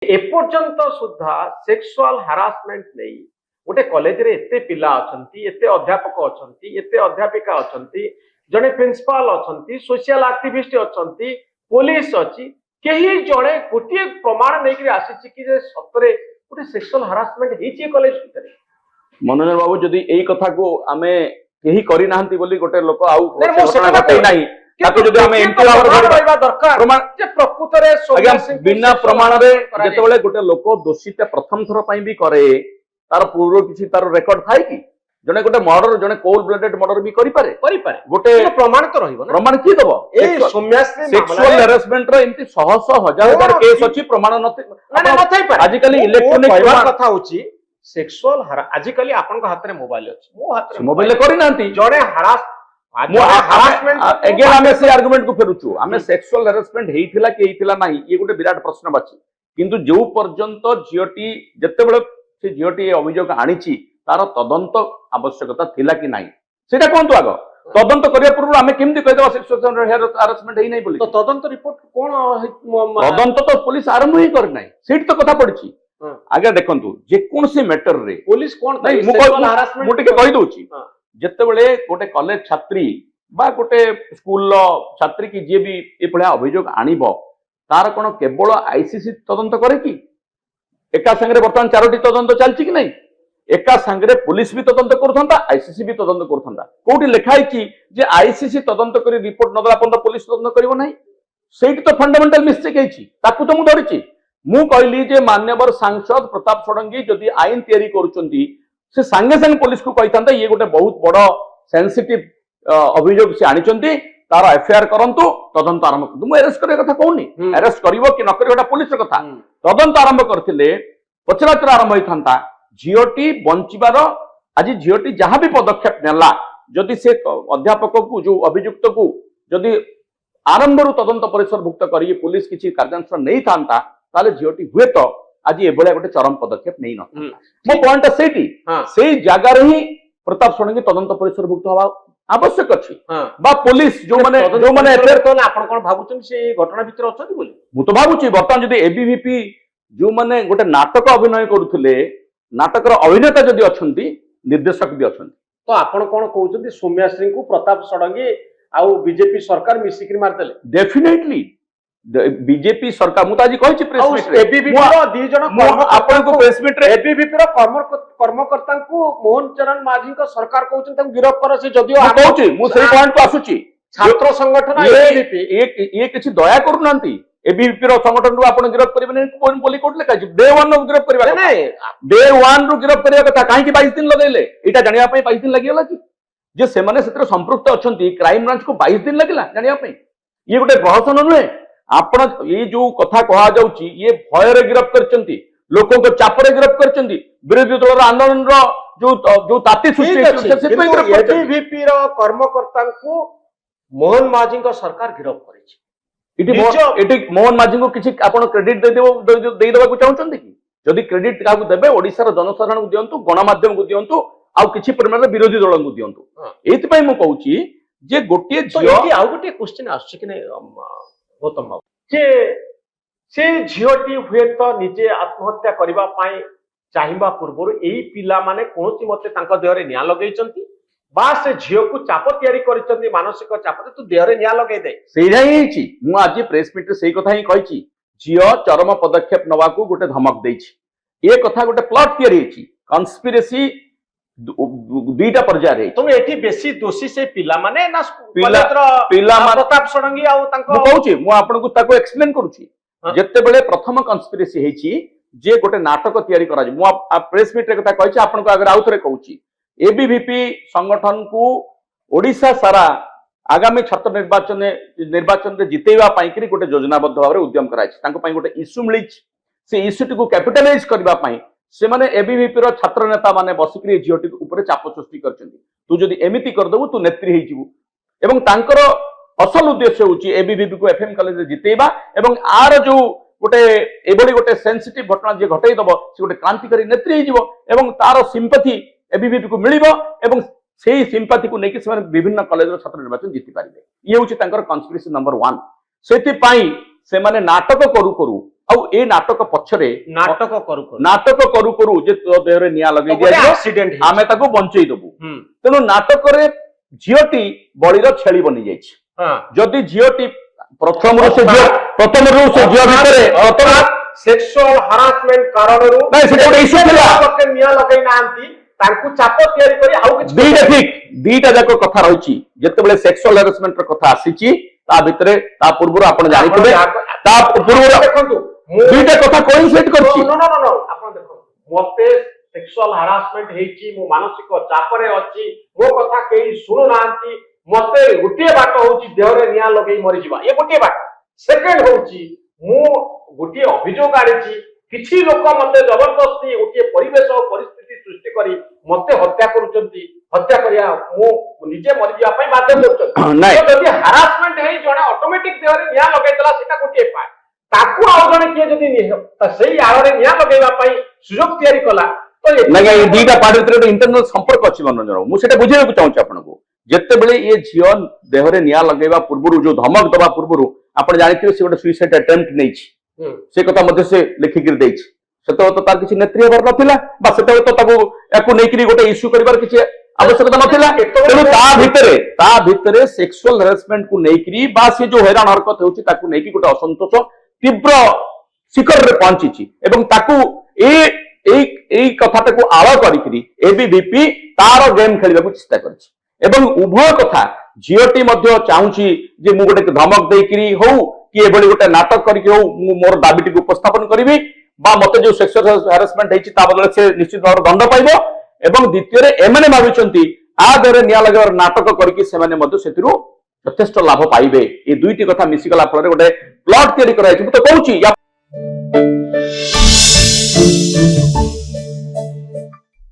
एपर्यंत सुधा sexual harassment नहीं गोटे college रे एते पिला अछंती एते अध्यापक अछंती एते अध्यापिका अछंती जने प्रिंसिपल अछंती सोशल एक्टिविस्ट अछंती पुलिस अछि केही जने गोटे प्रमाण नै कि आसी कि जे सतरे गोटे सेक्सुअल हारासमेंट हेची कॉलेज भीतर मनोज बाबू जदि एई कथा को आमे केही करि नाहंती बोली गोटे लोक आउ घटना घटै नाही ताको जदि आमे एंटी रहबा दरकार प्रमाण जे प्रकृत रे आज्ञा बिना प्रमाण रे जेतेबेले गोटे लोक दोषीते प्रथम थर पई भी करे तार पूर्व किछि तार रेकॉर्ड थाई कि जने गोटे मर्डर जने कोल्ड ब्लडेड मर्डर भी करि पारे गोटे प्रमाण तो रहिबो ना प्रमाण की दबो ए सौम्याश्री सेक्सुअल हैरेसमेंट रो एंती शह शह हजार केस अछि प्रमाण नथै पारे आज काली इलेक्ट्रॉनिक कथा होछि सेक्सुअल आज काली आपन हाथ रे मोबाइल अछि मो हाथ रे मोबाइल करि नांती जने हारासमेंट अगेन आमे से आर्गुमेंट को फेरुछु आमे सेक्सुअल हैरेसमेंट हेइथिला कि हेइथिला नाही ये गोटे विराट प्रश्न बाछि किंतु जो पर्यंत झियोटी जेतेबेले से झियोटी अभियोग आनिछि तार तदंत आवश्यकता थिला कि नाही सेटा कोंतु आगो तदंत करिया पूर्व आमे केमति कहि देबा सेक्सुअल हैरेसमेंट हेइ नै बोली तो तदंत रिपोर्ट कोन तदंत तो पुलिस आरंभ ही कर नाही सेठी तो कथा पड़छि आगे देखंतु जे कोनसी मैटर रे पुलिस कोन मु टिके कहि दोछि जेतेबेले गोटे कॉलेज छात्री बा गोटे स्कूल छात्री की जे भी ए भलिया अभियोग आनिबो तार कोन केवल आईसीसी तदंत करे कि एका संगे वर्तमान चारोटी तदंत चलछि कि नहीं एका संगे पुलिस भी तदंत करथंता आईसीसी भी तदंत करथंता कोठी लिखाई कि जे आईसीसी तदंत करी रिपोर्ट नदला पंद पुलिस तदंत करिवो नाही सेठी तो फंडामेंटल मिस्टेक हेछि ताकू तो मु धरिछि मु कहली जे मान्यवर सांसद प्रताप षडंगी जदि आईन तयारी करूचंती से संगे संगे पुलिस को कहता ये गोटे बहुत बड़ सेंसिटिव अभियोग से आनिचंती तार एफआईआर करंतु तदंत आरंभ करंतु मु अरेस्ट करे कथा कहूनी अरेस्ट करिवो कि न करिवोटा पुलिस कथा तदंत आरंभ करथिले पचराचरा आरंभ होइथांता झियोटी बंचिबार आज झियोटी जहां भी पदक्षेप नेला जदि से अध्यापक को जो अभियुक्त को जदि आरंभ रु तदंत परिसरभुक्त करी पुलिस किछि कार्यानुष्ठान नहीं थांता ताले झियोटी हुए तो आज ए भलिया गोटे चरम पदक्षेप नहीं न मो पॉइंट सेठी सेई जागा रे ही प्रताप षडंगी तदंत परिसरभुक्त हवा आवश्यक अछि बा पुलिस जो माने एफआईआर तो आपण कोन भाबुछन से घटना भीतर अछथि बोली मु तो भाबुछि वर्तमान जदि एबीवीपी जो माने गोटे नाटक अभिनय करूथिले नाटकर अभिनेता जदि अछंती निर्देशक भी अछंती तो आपण कोन कहउछथि सौम्याश्री को प्रताप षडंगी आउ बीजेपी सरकार मिसिकरी मारदेले डेफिनेटली बीजेपी सरकार मु ताजी कहिछि प्रेस मीट रे एबीवीपी रो दी जन आपण को प्रेस मीट रे एबीवीपी रो कर्मकर्ता को मोहन चरण माझी को सरकार कहउछन तम गिरफ्त कर से जदियो आ कहउछि मु सेही पॉइंट को आसुछि छात्र संगठन एबीवीपी ये किछि दया करू नांती एबीवीपी रो संगठन रु आपण गिरफ्त करिबे कोन बोली कोट लेखा डे 1 रो गिरफ्त करबा नै डे 1 रो गिरफ्त करिया कथा काहे कि 22 दिन लगैले एटा जानिया पई 22 दिन लागिला कि जे से माने सेत्र संपृक्त अछंती क्राइम ब्रांच को 22 दिन लागिला जानिया पई ये गोटे प्रहसन नुहे आपण ये जो कथा कहा जाउची ये भय रे गिरफ्त करचंती लोकों को चाप रे गिरफ्त करचंती विरोधी दल आंदोलन रो जो ताती सृष्टि से एबीवीपी रो कर्मकर्ता को मोहन माझी को सरकार गिरफ्त करिछि इटी मोहन माझी को किछि आपण क्रेडिट दे देबा को चाहउचंती कि जदि क्रेडिट काकू देबे ओडिसा रो जनसाधारण को दियंतु गणमाध्यम को दियंतु आ किछि परिमाण विरोधी दल को दियंतु एति पई मु कहउची जे गोटिए झियो आ गोटिए क्वेश्चन आछी कि नै गौतम बाबू से झीटी हुए तो निजे आत्महत्या करबा पाए चाहिबा पूर्व यही पिला माने कोनोसी मते तांको देहरे निया लगैचंती बा से झियो को चाप तयारी करिचंती मानसिक चाप तू देहरे निया लगै दे सेही हिची मु आज प्रेस मीट रे सेही कथा ही कहिची झियो चरम पदक्षेप नवा को गोटे धमक देछि ए कथा गोटे प्लॉट तयारी हिची कन्स्पिरेसी दुईटा पर्याय रे तुम एठी बेसी दोषी से पिला माने ना पिला प्रताप षडंगी आ तांको मु कहूची मु आपन को ताको एक्सप्लेन करूची जत्ते बेले प्रथम कन्स्पिरेसी हेची जे गोटे नाटक तयारी करा जे मु प्रेस मीट रे कथा कहिची आपन को अगर आउथरे कहूची एबीवीपी संगठन को ओडिसा सारा आगामी छात्र निर्वाचन रे जितेबा पाई कि गोटे योजनाबद्ध भाव रे उद्यम कराइछि तांको पाई गोटे इश्यू मिलिछि से इश्यूटी को कैपिटलाइज करबा पाई से माने एबीवीपी रो छात्र नेता माने बसिकरी झियोटी ऊपर चाप सृष्टि करछन्ती तू जदि एमिति कर दबु तू नेत्री हेइ जिवु एवं तांकर असल उद्देश्य होची एबीवीपी को एफएम कॉलेज रे जितेबा एवं आर जो गोटे एबडी गोटे सेंसिटिव घटना जे घटै दबो से गोटे क्रांतिकारी नेत्री हेइ जिवो एवं तार सिंपैथी एबीवीपी को मिलिबो एवं सेही सिंपैथी को नेकी से विभिन्न कॉलेज रो छात्र निर्वाचन जिति पारिबे ये होची तांकर कन्स्पिरेसी नंबर 1 सेति पाई से माने नाटक करू करू ଆଉ ଏ ନାଟକ ପଛରେ ନାଟକ କରୁ କରୁ ନାଟକ କରୁ କରୁ ଯେ ତୋ ଦେହରେ ନିଆଁ ଲଗେଇ ଦିଆଯିବ ଆକ୍ସିଡେଣ୍ଟ ଆମେ ତାକୁ ବଞ୍ଚେଇ ଦବୁ। ତେଣୁ ନାଟକରେ ଝିଅଟି ବଳିର ଛେଳି ବନି ଯାଇଛି। ଯଦି ଝିଅଟି ପ୍ରଥମରୁ ସେ ଝିଅ ଭିତରେ ସେକ୍ସୁଆଲ ହାରାସମେଣ୍ଟ କାରଣରୁ ନାଇଁ ସେଟା ଗୋଟେ ଇସ୍ୟୁ ଥିଲା। ନିଆଁ ଲଗେଇ ନାହାନ୍ତି, ତାଙ୍କୁ ଚାପ ତିଆରି କରି ଆଉ କିଛି ଦିଟା ଠିକ ଦିଟା ଯାକ କଥା ରହିଛି। ଯେତେବେଳେ ସେକ୍ସୁଆଲ ହାରାସମେଣ୍ଟ ର କଥା ଆସିଛି ତା ଭିତରେ ତା ପୂର୍ବରୁ ଆପଣ ଜାଣିଥିବେ ତା ପୂର୍ବରୁ ଦେଖନ୍ତୁ ଦୁଇଟା କଥା କୋଇନ୍ସାଇଡ୍ କରିଛି। ଆପଣ ଦେଖନ୍ତୁ ମତେ ସେକ୍ସୁଆଲ ହାରାସମେଣ୍ଟ ହେଇଛି, ମୁଁ ମାନସିକ ଚାପରେ ଅଛି, ମୋ କଥା କେହି ଶୁଣୁନାହାନ୍ତି, ମତେ ଗୋଟିଏ ବାଟ ହଉଛି ଦେହରେ ନିଆଁ ଲଗେଇ ମରିଯିବା, ଏ ଗୋଟିଏ ବାଟ। ସେକେଣ୍ଡ ହଉଛି ମୁଁ ଗୋଟିଏ ଅଭିଯୋଗ ଆଣିଛି, କିଛି ଲୋକ ମତେ ଜବରଦସ୍ତି ଗୋଟିଏ ପରିବେଶ ପରିସ୍ଥିତି ସୃଷ୍ଟି କରି ମତେ ହତ୍ୟା କରୁଛନ୍ତି, ହତ୍ୟା କରିବା ମୁଁ ନିଜେ ମରିଯିବା ପାଇଁ ବାଧ୍ୟ କରୁଛନ୍ତି। ଯଦି ହାରାସମେଣ୍ଟ ହେଇ ଜଣେ ଅଟୋମେଟିକ ଦେହରେ ନିଆଁ ଲଗେଇଦେଲା ସେଟା ଗୋଟିଏ ପାର୍ଟ, ତାକୁ ଆଉ ଜଣେ କିଏ ଯଦି ସେଇ ଆଳରେ ନିଆଁ ଲଗେଇବା ପାଇଁ ସୁଯୋଗ ତିଆରି କଲା ତ ନାଇଁ ଦିଟା ପାର୍ଟି ଭିତରେ ଇଣ୍ଟରନାଲ ସମ୍ପର୍କ ଅଛି ମନୋରଞ୍ଜନ। ମୁଁ ସେଟା ବୁଝେଇବାକୁ ଚାହୁଁଛି ଆପଣଙ୍କୁ। ଯେତେବେଳେ ଏ ଝିଅ ଦେହରେ ନିଆଁ ଲଗେଇବା ପୂର୍ବରୁ ଯୋଉ ଧମକ ଦବା ପୂର୍ବରୁ ଆପଣ ଜାଣିଥିବେ ସେ ଗୋଟେ ସୁଇସାଇଡ୍ ଆଟେମ୍ପ୍ଟ ନେଇଛି, ସେ କଥା ମଧ୍ୟ ସେ ଲେଖିକିରି ଦେଇଛି। ସେତେବେଳେ ତ ତାର କିଛି ନେତ୍ରୀ ହେବାର ନଥିଲା, ବା ସେତେବେଳେ ତ ତାକୁ ୟାକୁ ନେଇକିରି ଗୋଟେ ଇସ୍ୟୁ କରିବାର କିଛି ଆବଶ୍ୟକତା ନଥିଲା। ତେଣୁ ତା ଭିତରେ ସେକ୍ସୁଆଲ ହାରାସମେଣ୍ଟ କୁ ନେଇକିରି ବା ସେ ଯୋଉ ହଇରାଣ ହରକତ ହେଉଛି ତାକୁ ନେଇକି ଗୋଟେ ଅସନ୍ତୋଷ ତୀବ୍ର ଶିଖରରେ ପହଞ୍ଚିଛି ଏବଂ ତାକୁ ଏଇ କଥାଟାକୁ ଆଳ କରିକିରି ଏବିଭିପି ତାର ଗେମ୍ ଖେଳିବାକୁ ଚେଷ୍ଟା କରିଛି। ଏବଂ ଉଭୟ କଥା ଝିଅଟି ମଧ୍ୟ ଚାହୁଁଛି ଯେ ମୁଁ ଗୋଟେ ଧମକ ଦେଇକିରି ହଉ କି ଏଭଳି ଗୋଟେ ନାଟକ କରିକି ହଉ ମୁଁ ମୋର ଦାବିଟିକୁ ଉପସ୍ଥାପନ କରିବି, ବା ମତେ ଯୋଉ ସେକ୍ସୁଆଲ ହାରାସମେଣ୍ଟ ହେଇଛି ତା ବଦଳରେ ସେ ନିଶ୍ଚିତ ଭାବରେ ଦଣ୍ଡ ପାଇବ। ଏବଂ ଦ୍ୱିତୀୟରେ ଏମାନେ ଭାବିଛନ୍ତି ଆ ଦେହରେ ନିଆଁ ଲଗାଇବାର ନାଟକ କରିକି ସେମାନେ ମଧ୍ୟ ସେଥିରୁ ଯଥେଷ୍ଟ ଲାଭ ପାଇବେ। ଏ ଦୁଇଟି କଥା ମିଶିଗଲା ଫଳରେ ଗୋଟେ ପ୍ଲଟ ତିଆରି କରାଯାଇଛି। ମୁଁ ତ କହୁଛି